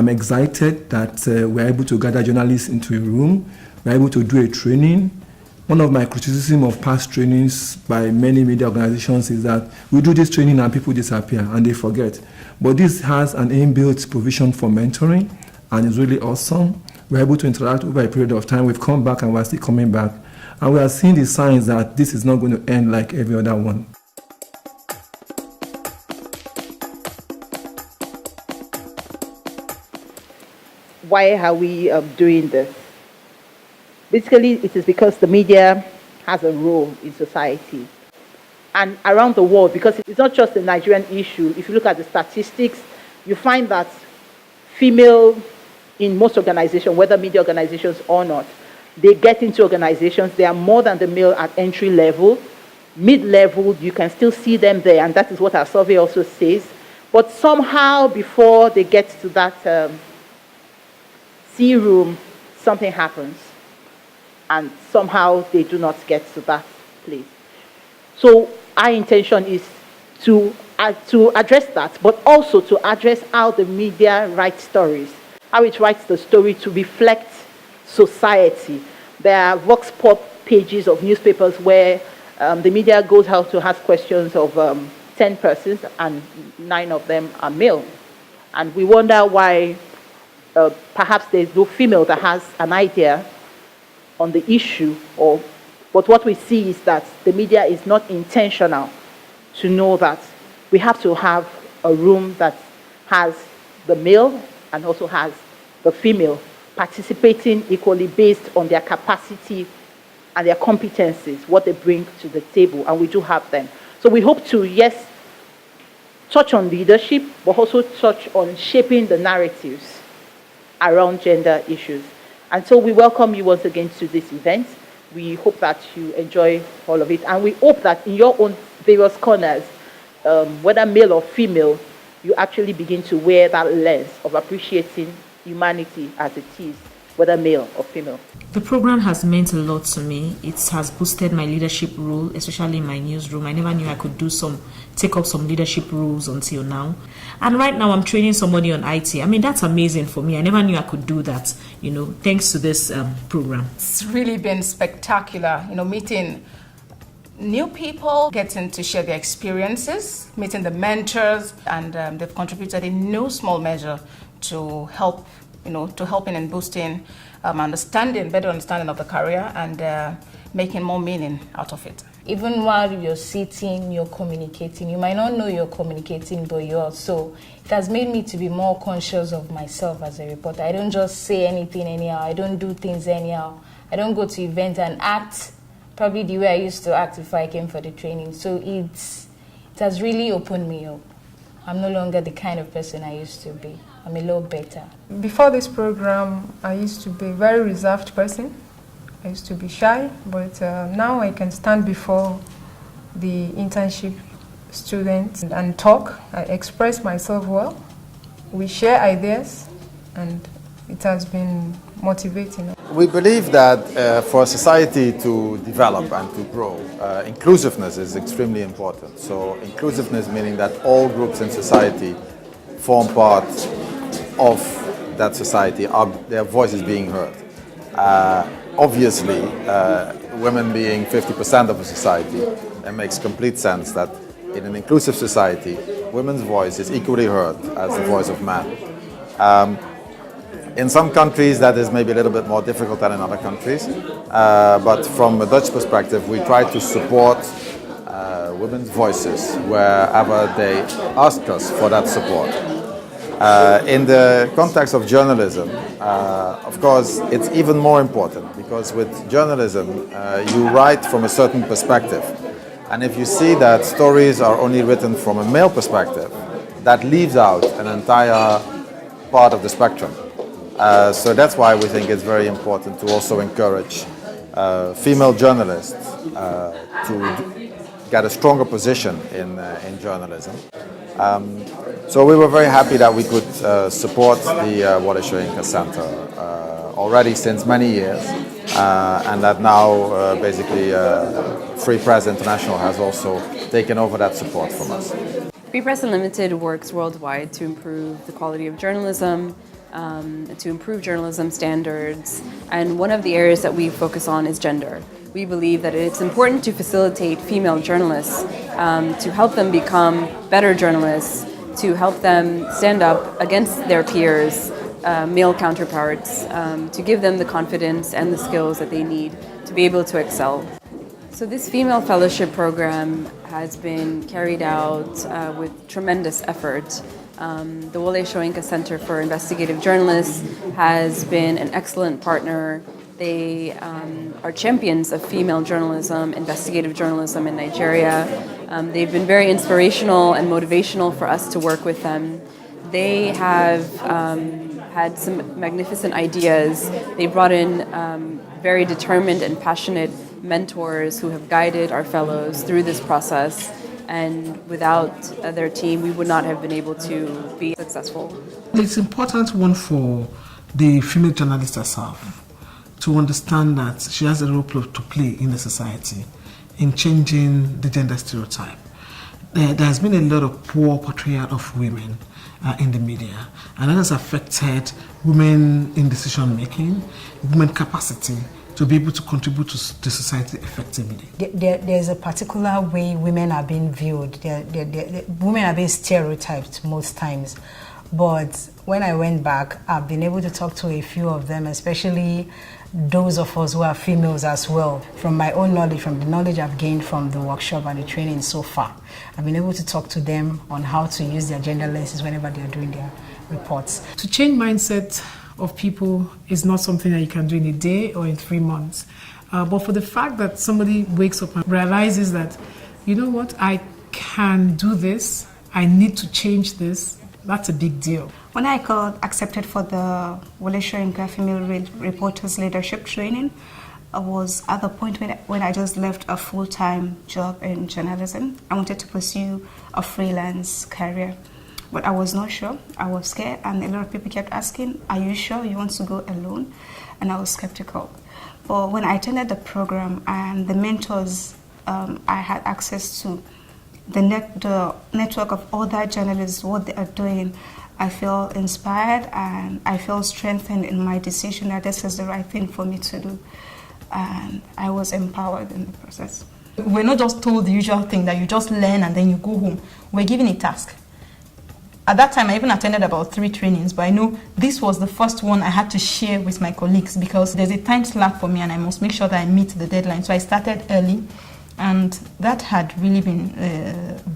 I'm excited that we're able to gather journalists into a room. We're able to do a training. One of my criticism of past trainings by many media organizations is that we do this training and people disappear and they forget. But this has an inbuilt provision for mentoring and it's really awesome. We're able to interact over a period of time. We've come back and we're still coming back. And we are seeing the signs that this is not going to end like every other one. Why are we doing this? Basically, it is because the media has a role in society and around the world, because it's not just a Nigerian issue. If you look at the statistics, you find that female in most organizations, whether media organizations or not, they get into organizations, they are more than the male at entry level. Mid-level, you can still see them there, and that is what our survey also says. But somehow, before they get to that C room, something happens, and somehow they do not get to that place. So our intention is to address that, but also to address how the media writes stories, how it writes the story to reflect society. There are vox pop pages of newspapers where the media goes out to ask questions of 10 persons and 9 of them are male. And we wonder why perhaps there's no female that has an idea on the issue, but what we see is that the media is not intentional to know that we have to have a room that has the male and also has the female participating equally based on their capacity and their competencies, what they bring to the table, and we do have them. So we hope to, yes, touch on leadership, but also touch on shaping the narratives around gender issues. And so we welcome you once again to this event. We hope that you enjoy all of it, and we hope that in your own various corners, whether male or female, you actually begin to wear that lens of appreciating humanity as it is, whether male or female. The program has meant a lot to me. It has boosted my leadership role, especially in my newsroom. I never knew I could take up some leadership roles until now. And right now I'm training somebody on IT. I mean, that's amazing for me. I never knew I could do that, thanks to this program. It's really been spectacular, meeting new people, getting to share their experiences, meeting the mentors, and they've contributed in no small measure to help, to helping and boosting better understanding of the career and making more meaning out of it. Even while you're sitting, you're communicating. You might not know you're communicating, but you are. So it has made me to be more conscious of myself as a reporter. I don't just say anything anyhow. I don't do things anyhow. I don't go to events and act probably the way I used to act before I came for the training. So it has really opened me up. I'm no longer the kind of person I used to be. I'm a little better. Before this program, I used to be a very reserved person. I used to be shy, but now I can stand before the internship students and talk. I express myself well. We share ideas, and it has been motivating. We believe that for society to develop and to grow, inclusiveness is extremely important. So inclusiveness meaning that all groups in society form part of that society, their voices being heard. Obviously, women being 50% of a society, it makes complete sense that in an inclusive society, women's voice is equally heard as the voice of men. In some countries, that is maybe a little bit more difficult than in other countries. But from a Dutch perspective, we try to support women's voices wherever they ask us for that support. In the context of journalism, of course, it's even more important because with journalism, you write from a certain perspective. And if you see that stories are only written from a male perspective, that leaves out an entire part of the spectrum. So that's why we think it's very important to also encourage female journalists to get a stronger position in journalism. So we were very happy that we could support the Wole Soyinka Center already since many years, and that now basically Free Press International has also taken over that support from us. Free Press Unlimited works worldwide to improve the quality of journalism, to improve journalism standards. And one of the areas that we focus on is gender. We believe that it's important to facilitate female journalists, to help them become better journalists, to help them stand up against their peers, male counterparts, to give them the confidence and the skills that they need to be able to excel. So this female fellowship program has been carried out with tremendous effort. The Wole Soyinka Center for Investigative Journalists has been an excellent partner. They are champions of female journalism, investigative journalism in Nigeria. They've been very inspirational and motivational for us to work with them. They have had some magnificent ideas. They brought in very determined and passionate mentors who have guided our fellows through this process. And without their team, we would not have been able to be successful. It's important one for the female journalist herself to understand that she has a role to play in the society in changing the gender stereotype. There has been a lot of poor portrayal of women in the media, and that has affected women in decision making, women capacity to be able to contribute to the society effectively. There's a particular way women are being viewed. Women are being stereotyped most times. But when I went back, I've been able to talk to a few of them, especially those of us who are females as well. From my own knowledge, from the knowledge I've gained from the workshop and the training so far, I've been able to talk to them on how to use their gender lenses whenever they're doing their reports. To change mindset of people is not something that you can do in a day or in 3 months. But for the fact that somebody wakes up and realizes that, you know what, I can do this, I need to change this, that's a big deal. When I got accepted for the Wole Soyinka Female Reporters Leadership Training, I was at the point when I just left a full-time job in journalism. I wanted to pursue a freelance career, but I was not sure. I was scared, and a lot of people kept asking, are you sure you want to go alone? And I was skeptical. But when I attended the program and the mentors I had access to, the network of other journalists, what they are doing, I feel inspired and I feel strengthened in my decision that this is the right thing for me to do. And I was empowered in the process. We're not just told the usual thing that you just learn and then you go home. We're given a task. At that time, I even attended about 3 trainings, but I know this was the first one I had to share with my colleagues because there's a time slot for me and I must make sure that I meet the deadline. So I started early. And that had really been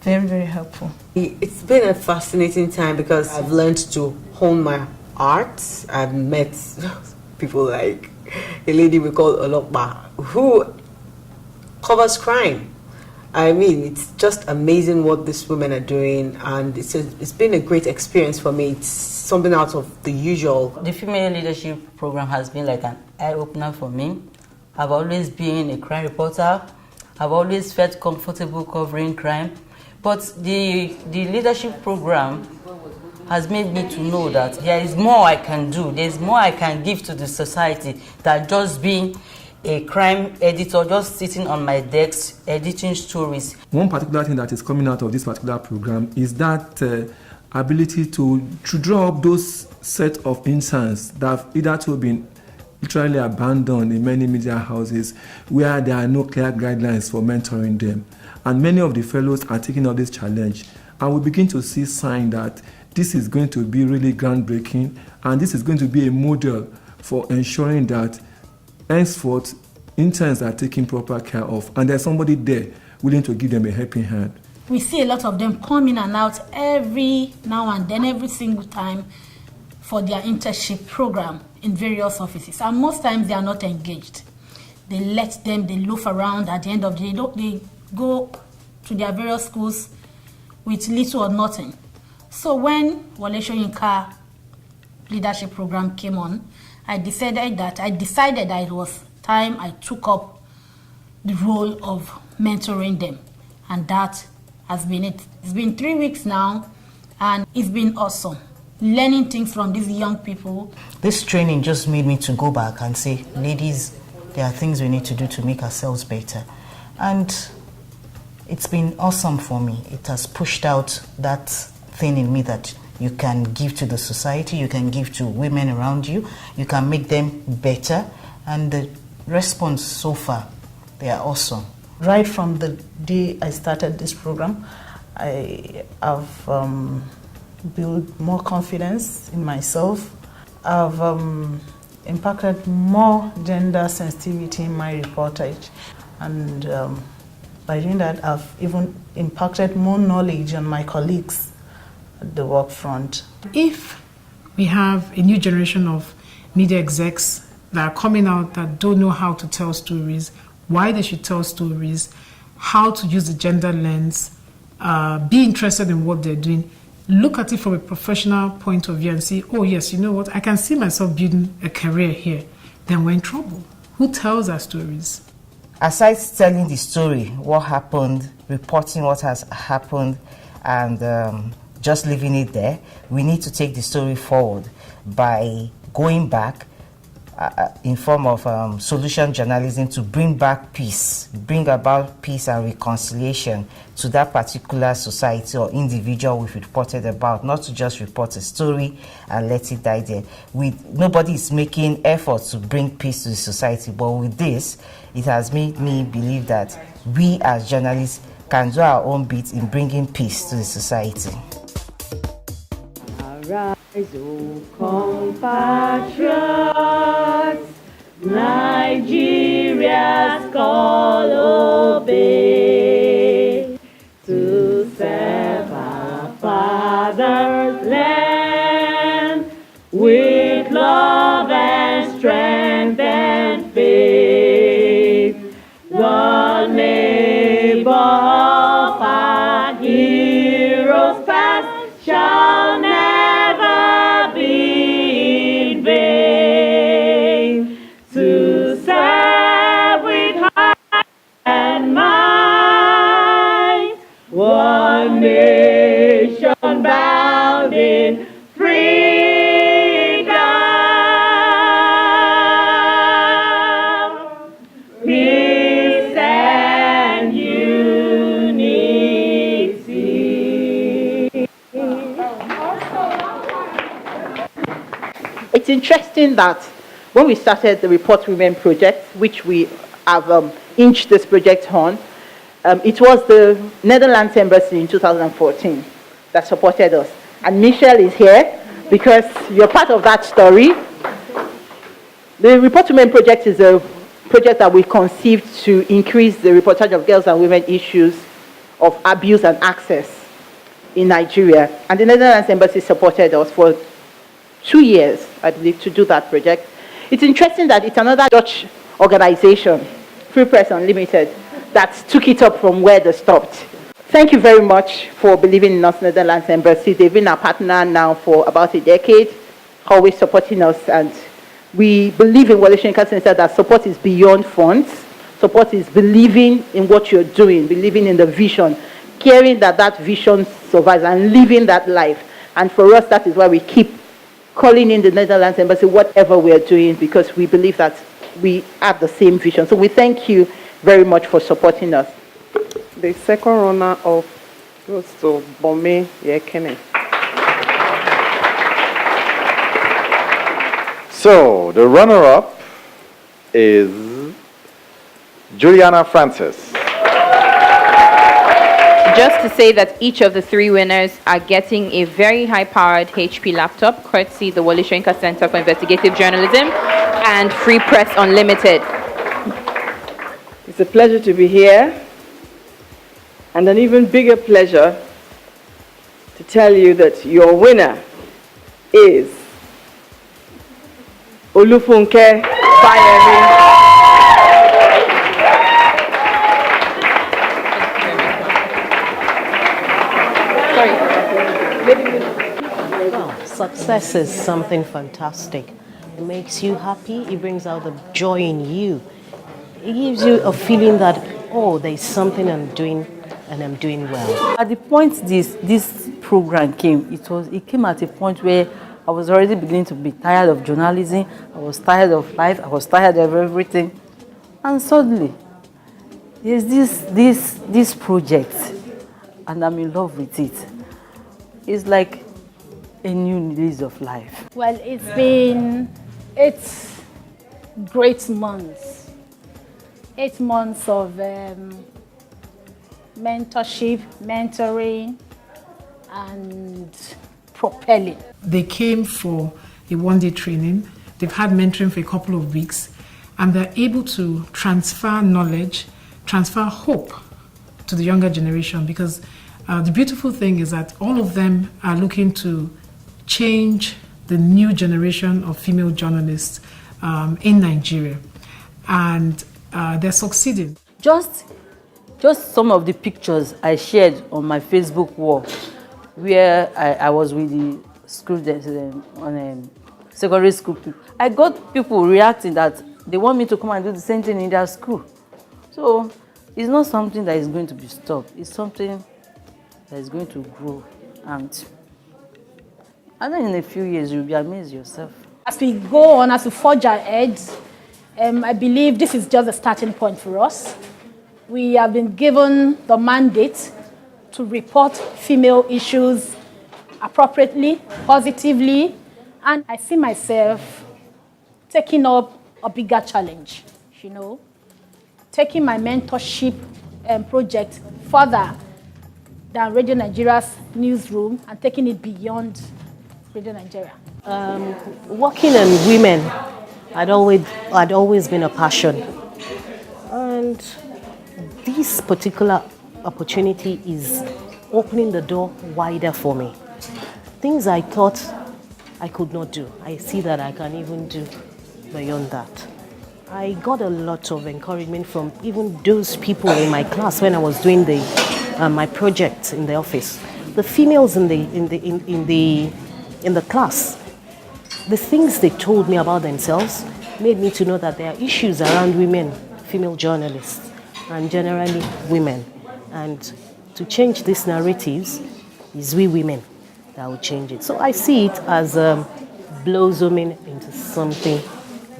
very, very helpful. It's been a fascinating time because I've learned to hone my art. I've met people like a lady we call Olokba who covers crime. I mean, it's just amazing what these women are doing, and it's been a great experience for me. It's something out of the usual. The female leadership program has been like an eye-opener for me. I've always been a crime reporter. I've always felt comfortable covering crime, but the leadership program has made me to know that there is more I can do, there's more I can give to the society than just being a crime editor, just sitting on my desk editing stories. One particular thing that is coming out of this particular program is that ability to draw up those set of instances that have either been literally abandoned in many media houses where there are no clear guidelines for mentoring them. And many of the fellows are taking up this challenge. And we begin to see signs that this is going to be really groundbreaking, and this is going to be a model for ensuring that henceforth interns are taken proper care of, and there's somebody there willing to give them a helping hand. We see a lot of them come in and out every now and then, every single time, for their internship program in various offices, and most times they are not engaged. They let them, they loaf around. At the end of the day, they go to their various schools with little or nothing. So when Wole Soyinka leadership program came on, I decided that it was time I took up the role of mentoring them, and that has been it. It's been 3 weeks now, and it's been awesome. Learning things from these young people. This training just made me to go back and say, ladies, there are things we need to do to make ourselves better. And it's been awesome for me. It has pushed out that thing in me that you can give to the society, you can give to women around you, you can make them better. And the response so far, they are awesome. Right from the day I started this program, I have built more confidence in myself. I've impacted more gender sensitivity in my reportage. And by doing that, I've even impacted more knowledge on my colleagues at the work front. If we have a new generation of media execs that are coming out that don't know how to tell stories, why they should tell stories, how to use the gender lens, be interested in what they're doing, look at it from a professional point of view and say, oh yes, you know what, I can see myself building a career here, then we're in trouble. Who tells our stories? Aside telling the story, what happened, reporting what has happened, and just leaving it there, we need to take the story forward by going back in form of solution journalism to bring back peace, bring about peace and reconciliation to that particular society or individual we've reported about, not to just report a story and let it die there. Nobody is making efforts to bring peace to the society, but with this, it has made me believe that we as journalists can do our own bit in bringing peace to the society. Arise, O compatriots, Nigeria's call obey, to serve our father's land with love and strength and faith. The labor of our heroes past shall never be in vain, to serve with heart and mind, one nation bound in freedom, peace and unity. It's interesting that when we started the Report Women project, which we have inched this project on, it was the Netherlands Embassy in 2014 that supported us. And Michelle is here because you're part of that story. The Report Women project is a project that we conceived to increase the reportage of girls and women issues of abuse and access in Nigeria. And the Netherlands Embassy supported us for 2 years, I believe, to do that project. It's interesting that it's another Dutch organization, Free Press Unlimited, that took it up from where they stopped. Thank you very much for believing in us, Netherlands Embassy. They've been our partner now for about a decade, always supporting us. And we believe in Wole Soyinka Center that support is beyond funds. Support is believing in what you're doing, believing in the vision, caring that that vision survives and living that life. And for us, that is why we keep calling in the Netherlands Embassy, whatever we're doing, because we believe that we have the same vision. So we thank you very much for supporting us. The second runner-up goes to Bome Yekene. So the runner-up is Juliana Francis. Just to say that each of the 3 winners are getting a very high-powered HP laptop, courtesy the Wole Soyinka Center for Investigative Journalism and Free Press Unlimited. It's a pleasure to be here, and an even bigger pleasure to tell you that your winner is Olufunke Fayemi. Well, success is something fantastic. It makes you happy. It brings out the joy in you. It gives you a feeling that, oh, there's something I'm doing and I'm doing well. At the point this program came, it came at a point where I was already beginning to be tired of journalism. I was tired of life. I was tired of everything. And suddenly, there's this project, and I'm in love with it. It's like a new lease of life. Well, it's great months. 8 months of mentorship, mentoring, and propelling. They came for a one-day training. They've had mentoring for a couple of weeks, and they're able to transfer knowledge, transfer hope to the younger generation, because the beautiful thing is that all of them are looking to change the new generation of female journalists in Nigeria, and they're succeeding. Just some of the pictures I shared on my Facebook wall, where I was with the school on secondary school people. I got people reacting that they want me to come and do the same thing in their school. So it's not something that is going to be stopped. It's something that is going to grow, and then in a few years you'll be amazed yourself. As we go on, as we forge ahead, I believe this is just a starting point for us. We have been given the mandate to report female issues appropriately, positively, and I see myself taking up a bigger challenge, taking my mentorship project further than Radio Nigeria's newsroom and taking it beyond Radio Nigeria. Working on women had always been a passion, and this particular opportunity is opening the door wider for me. Things I thought I could not do, I see that I can even do beyond that. I got a lot of encouragement from even those people in my class when I was doing my project in the office. The females in the class, the things they told me about themselves made me to know that there are issues around women, female journalists, and generally women. And to change these narratives is we women that will change it. So I see it as blossoming into something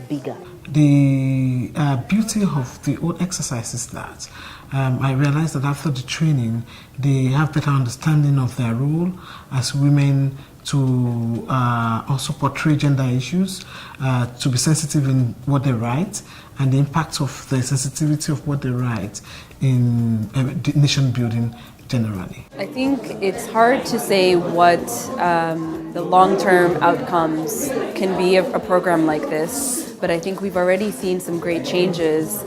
bigger. The beauty of the whole exercise is that I realized that after the training, they have better understanding of their role as women, to also portray gender issues, to be sensitive in what they write, and the impact of the sensitivity of what they write in nation building generally. I think it's hard to say what the long-term outcomes can be of a program like this, but I think we've already seen some great changes,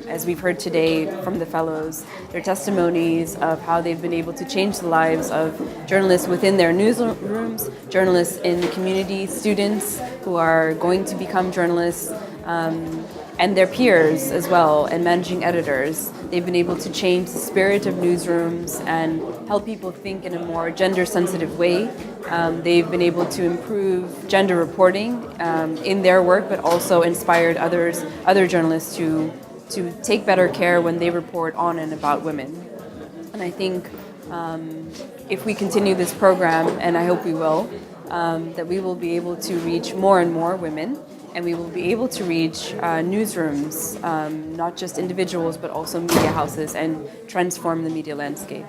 as we've heard today from the fellows, their testimonies of how they've been able to change the lives of journalists within their newsrooms, journalists in the community, students who are going to become journalists, and their peers as well, and managing editors. They've been able to change the spirit of newsrooms and help people think in a more gender-sensitive way. They've been able to improve gender reporting in their work, but also inspired other journalists to take better care when they report on and about women. And I think if we continue this program, and I hope we will, that we will be able to reach more and more women, and we will be able to reach newsrooms, not just individuals, but also media houses, and transform the media landscape.